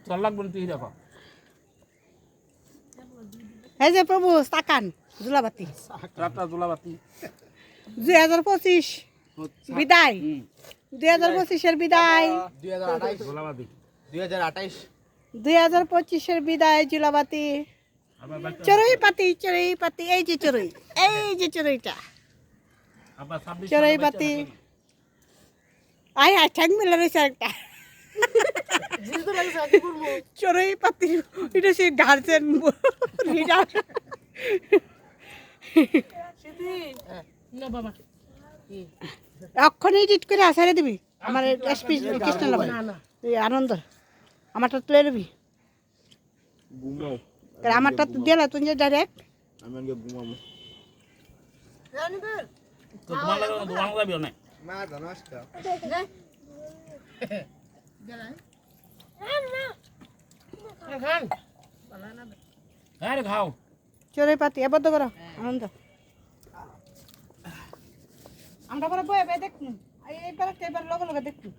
তোর লাগবে না, তুই দেখো। এই যে প্রভু তাকান জুলাবাতি রাতটা জোলাবাতি 2025 বিদায় 2025-এর বিদায় 2028 জোলাবাতি 2028 2025-এর বিদায় জুলাবাতি আবার বাচ্চা চড়ুই পাতি এই যে চড়ুইটা আবার 26 চড়ুই পাতি আয় ঠ্যাং মেলে রয়েছে একটা চড়ুই পাতি এটা সে গার্জেন রিডার এক্ষণে এডিট করে আসারে দিবি আমার এসপি কৃষ্ণ আনন্দ আমারটা তুলে নিবি ঘুমাও আমারটা দিলে তুই যে ডাইরেক্ট আমি আগে ঘুমাবো তো তোমার লাগে দোকান যাবি না মা নমস্কার আরে খাও চড়ুই পাতি এবার তো করো আনন্দ আমরা পরে বয়ে দেখুন এইবার লগে লগে দেখুন